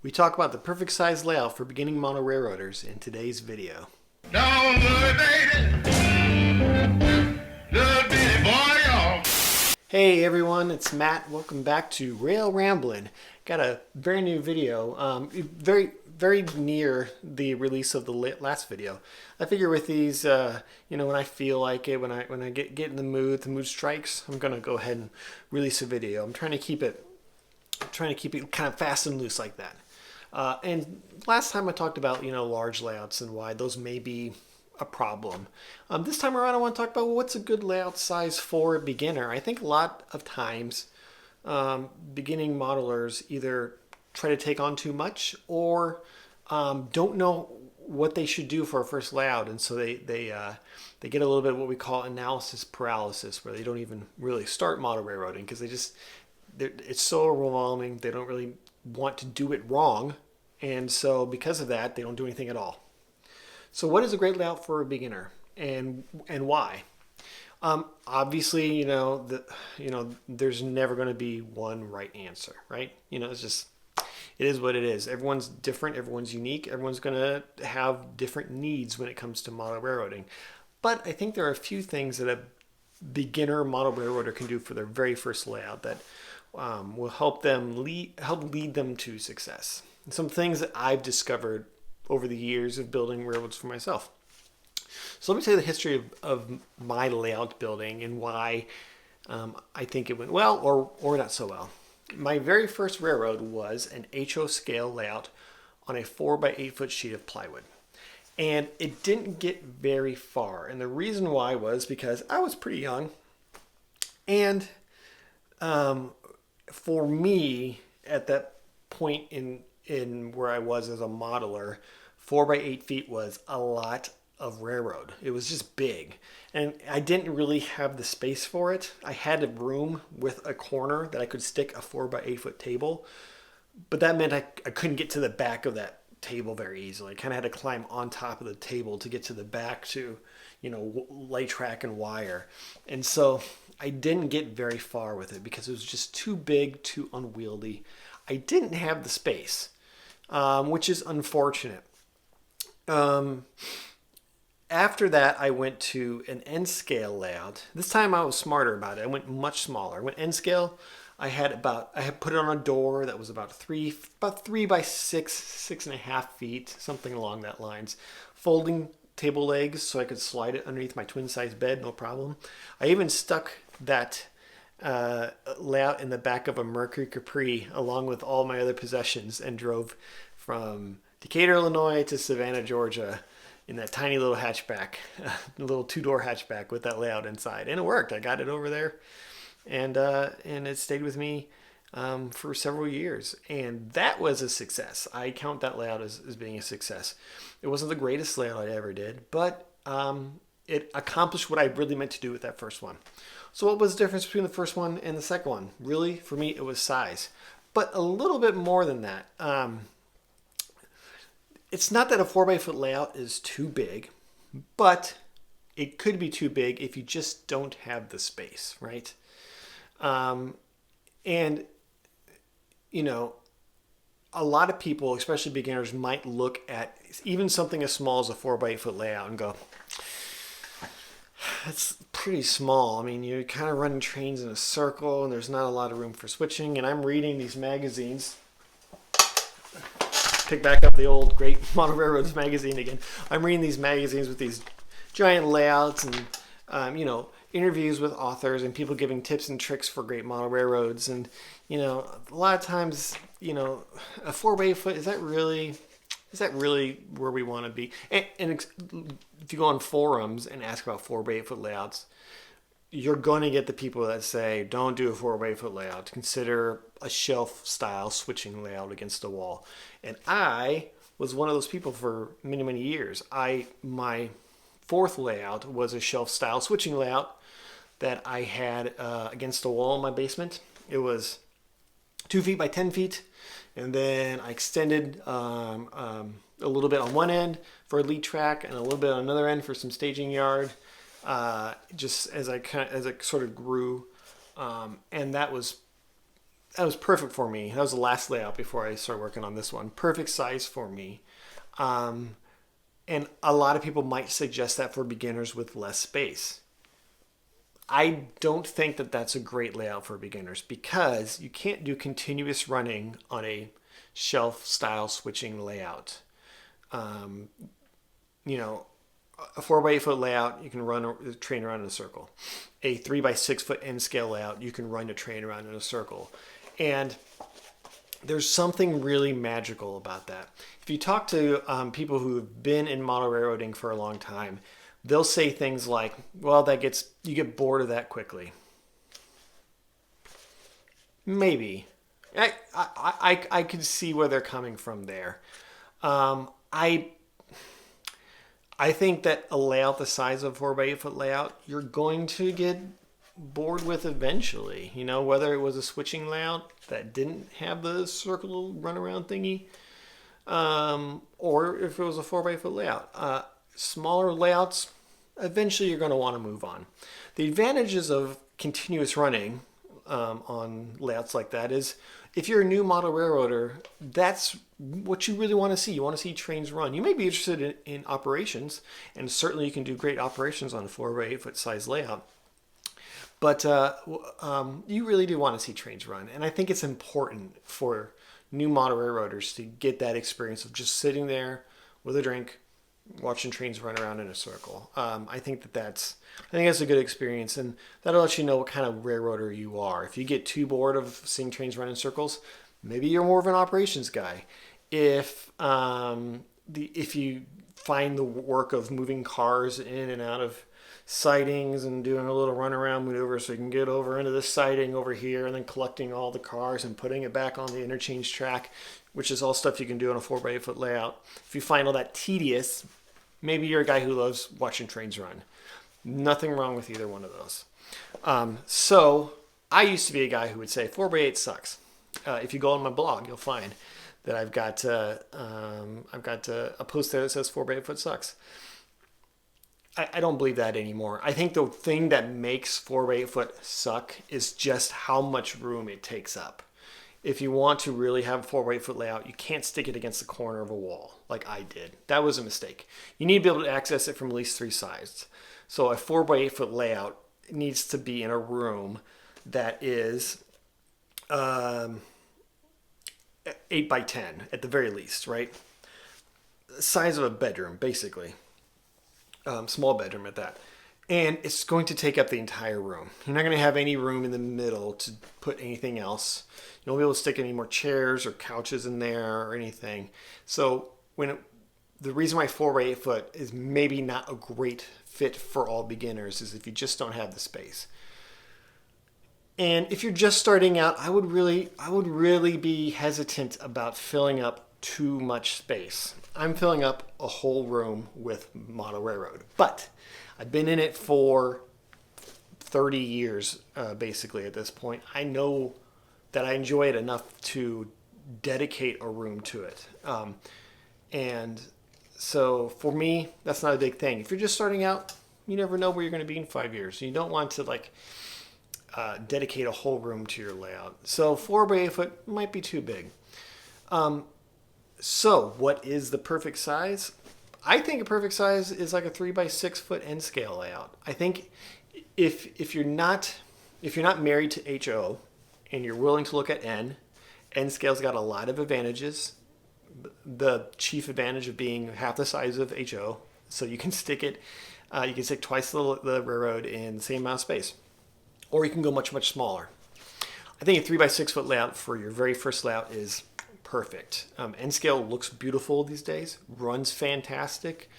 We talk about the perfect size layout for beginning model railroaders in today's video. Don't worry, baby. Little bitty boy, y'all. Hey everyone, it's Matt. Welcome back to Ramblin. Got a very new video, very near the release of the last video. I figure with these, when I feel like it, when I get in the mood strikes, I'm gonna go ahead and release a video. I'm trying to keep it kind of fast and loose like that. And last time I talked about, large layouts and why those may be a problem. This time around I want to talk about what's a good layout size for a beginner. I think a lot of times beginning modelers either try to take on too much or don't know what they should do for a first layout, and so they get a little bit of what we call analysis paralysis, where they don't even really start model railroading because it's so overwhelming. They don't really want to do it wrong, and so because of that, they don't do anything at all. So what is a great layout for a beginner, and why? Obviously, there's never going to be one right answer, right? It is what it is. Everyone's different. Everyone's unique. Everyone's going to have different needs when it comes to model railroading. But I think there are a few things that a beginner model railroader can do for their very first layout that will help lead them to success. And some things that I've discovered over the years of building railroads for myself. So let me tell you the history of my layout building and why I think it went well or not so well. My very first railroad was an HO scale layout on a 4x8 foot sheet of plywood. And it didn't get very far. And the reason why was because I was pretty young. And for me, at that point in where I was as a modeler, 4x8 feet was a lot of railroad. It was just big. And I didn't really have the space for it. I had a room with a corner that I could stick a 4x8 foot table, but that meant I couldn't get to the back of that table very easily. I kind of had to climb on top of the table to get to the back to, lay track and wire. And so I didn't get very far with it because it was just too big, too unwieldy. I didn't have the space, which is unfortunate. After that, I went to an N scale layout. This time I was smarter about it. I went much smaller. I went N scale. I had put it on a door that was about 3 by 6.5 feet, something along that lines. Folding table legs so I could slide it underneath my twin size bed, no problem. I even stuck that layout in the back of a Mercury Capri along with all my other possessions and drove from Decatur, Illinois to Savannah, Georgia in that tiny little hatchback, a little two-door hatchback with that layout inside. And it worked. I got it over there and it stayed with me for several years. And that was a success. I count that layout as being a success. It wasn't the greatest layout I ever did, but it accomplished what I really meant to do with that first one. So what was the difference between the first one and the second one? Really, for me, it was size. But a little bit more than that. It's not that a 4x foot layout is too big, but it could be too big if you just don't have the space, right? And a lot of people, especially beginners, might look at even something as small as a 4x8 foot layout and go, that's pretty small. I mean, you're kind of running trains in a circle and there's not a lot of room for switching. And I'm reading these magazines. Pick back up the old Great Model Railroads magazine again. I'm reading these magazines with these giant layouts and, interviews with authors and people giving tips and tricks for great model railroads. And, a lot of times, a 4x8 foot, is that really where we want to be? And if you go on forums and ask about 4x8 foot layouts, you're going to get the people that say, don't do a 4x8 foot layout. Consider a shelf style switching layout against a wall. And I was one of those people for many, many years. My fourth layout was a shelf style switching layout that I had against a wall in my basement. It was 2 feet by 10 feet. And then I extended a little bit on one end for a lead track and a little bit on another end for some staging yard. Just as I sort of grew, and that was that was perfect for me. That was the last layout before I started working on this one. Perfect size for me. And a lot of people might suggest that for beginners with less space. I don't think that that's a great layout for beginners because you can't do continuous running on a shelf style switching layout. Um, you know, a 4x8 foot layout, you can run a train around in a circle. A 3x6 foot N scale layout, you can run a train around in a circle. And there's something really magical about that. If you talk to people who have been in model railroading for a long time, they'll say things like, well, you get bored of that quickly. Maybe. I could see where they're coming from there. I think that a layout the size of a 4x8 foot layout, you're going to get bored with eventually. You know, whether it was a switching layout that didn't have the circle runaround thingy, or if it was a 4x8 foot layout. Smaller layouts, eventually you're going to want to move on. The advantages of continuous running on layouts like that is if you're a new model railroader, that's what you really want to see. You want to see trains run. You may be interested in operations, and certainly you can do great operations on a 4x8 foot size layout. But you really do want to see trains run. And I think it's important for new model railroaders to get that experience of just sitting there with a drink, watching trains run around in a circle. I think that's a good experience, and that'll let you know what kind of railroader you are. If you get too bored of seeing trains run in circles, maybe you're more of an operations guy. If you find the work of moving cars in and out of sidings and doing a little runaround maneuver so you can get over into this siding over here and then collecting all the cars and putting it back on the interchange track, which is all stuff you can do on a 4x8 foot layout. If you find all that tedious, maybe you're a guy who loves watching trains run. Nothing wrong with either one of those. So I used to be a guy who would say 4x8 sucks. If you go on my blog, you'll find that I've got a post there that says 4x8 foot sucks. I don't believe that anymore. I think the thing that makes 4x8 foot suck is just how much room it takes up. If you want to really have a 4x8 foot layout, you can't stick it against the corner of a wall like I did. That was a mistake. You need to be able to access it from at least 3 sides. So a 4x8 foot layout needs to be in a room that is 8x10 at the very least, right? The size of a bedroom, basically. Small bedroom at that. And it's going to take up the entire room. You're not going to have any room in the middle to put anything else. You won't be able to stick any more chairs or couches in there or anything. So the reason why 4x8 foot is maybe not a great fit for all beginners is if you just don't have the space. And if you're just starting out, I would really be hesitant about filling up too much space. I'm filling up a whole room with model railroad, but I've been in it for 30 years, basically at this point. I know that I enjoy it enough to dedicate a room to it. And so for me, that's not a big thing. If you're just starting out, you never know where you're going to be in 5 years. You don't want to dedicate a whole room to your layout. So 4x8 foot might be too big. So what is the perfect size? I think a perfect size is like a 3x6 foot N scale layout. I think if you're not married to HO and you're willing to look at N scale's got a lot of advantages. The chief advantage of being half the size of HO, so you can stick it, you can stick twice the railroad in the same amount of space, or you can go much, much smaller. I think a 3x6 foot layout for your very first layout is perfect. N scale looks beautiful these days, runs fantastic.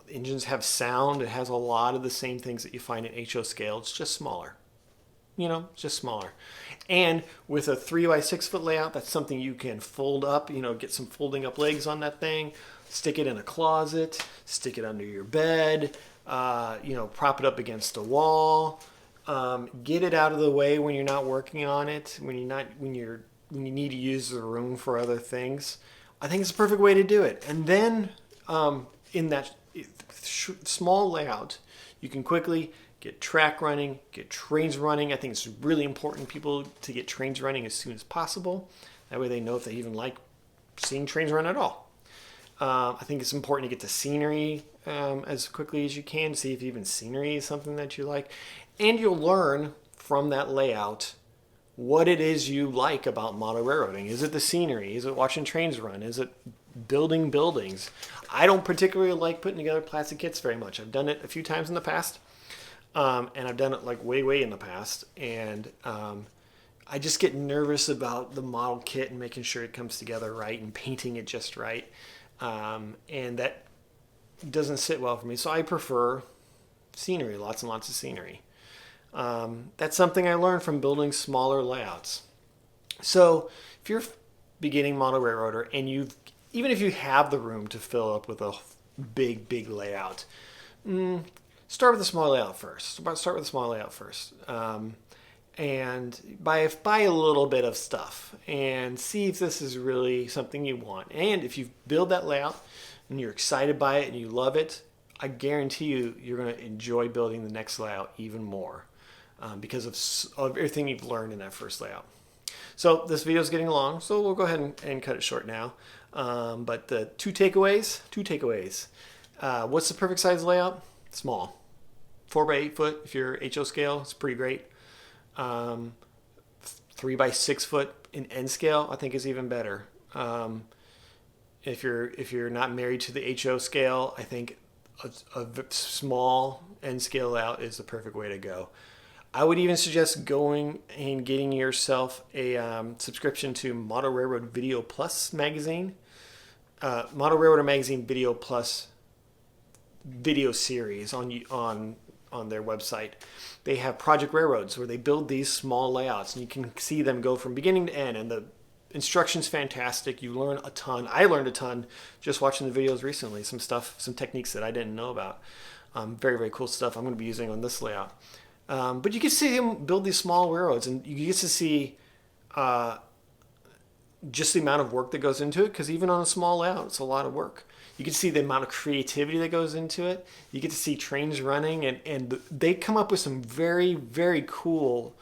Engines have sound. It has a lot of the same things that you find in HO scale. It's just smaller. Just smaller. And with a 3x6 foot layout, that's something you can fold up, get some folding up legs on that thing, stick it in a closet, stick it under your bed, prop it up against a wall, get it out of the way when you're not working on it, when you need to use the room for other things. I think it's a perfect way to do it. And then in that small layout, you can quickly get track running, get trains running. I think it's really important people to get trains running as soon as possible. That way they know if they even like seeing trains run at all. I think it's important to get the scenery as quickly as you can, see if even scenery is something that you like. And you'll learn from that layout what it is you like about model railroading. Is it the scenery? Is it watching trains run? Is it building buildings? I don't particularly like putting together plastic kits very much. I've done it a few times in the past, and I've done it like way in the past. And I just get nervous about the model kit and making sure it comes together right and painting it just right. And that doesn't sit well for me. So I prefer scenery, lots and lots of scenery. That's something I learned from building smaller layouts. So if you're a beginning model railroader and even if you have the room to fill up with a big layout, start with a small layout first. Start with a small layout first. And buy a little bit of stuff and see if this is really something you want. And if you build that layout and you're excited by it and you love it, I guarantee you're going to enjoy building the next layout even more because of everything you've learned in that first layout. So this video is getting long, so we'll go ahead and cut it short now. But the two takeaways. What's the perfect size layout? Small. 4 by 8 foot if you're HO scale, it's pretty great. 3 by 6 foot in N scale, I think is even better. If you're not married to the HO scale, I think a small N scale layout is the perfect way to go. I would even suggest going and getting yourself a subscription to Model Railroad Video Plus magazine. Model Railroad Magazine Video Plus video series on their website. They have project railroads where they build these small layouts and you can see them go from beginning to end, and the instruction's fantastic. You learn a ton. I learned a ton just watching the videos recently, some techniques that I didn't know about. Very cool stuff I'm going to be using on this layout. But you can see him build these small railroads, and you get to see just the amount of work that goes into it, because even on a small layout, it's a lot of work. You can see the amount of creativity that goes into it. You get to see trains running, and they come up with some very cool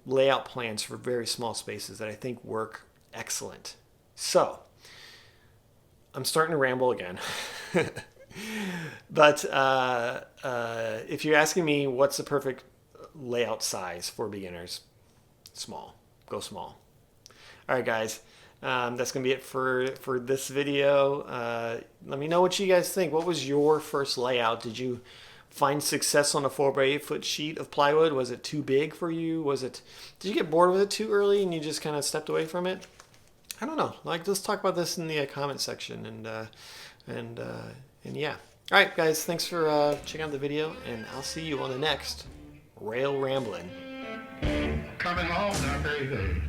layout plans for very small spaces that I think work excellent. So, I'm starting to ramble again. But if you're asking me what's the perfect layout size for beginners, small. Go small. All right, guys. That's going to be it for this video. Let me know what you guys think. What was your first layout? Did you find success on a 4 by 8 foot sheet of plywood? Was it too big for you? Did you get bored with it too early and you just kind of stepped away from it? I don't know. Let's talk about this in the comment section and yeah. All right, guys. Thanks for checking out the video, and I'll see you on the next Rail Ramblin'. Coming home now, baby.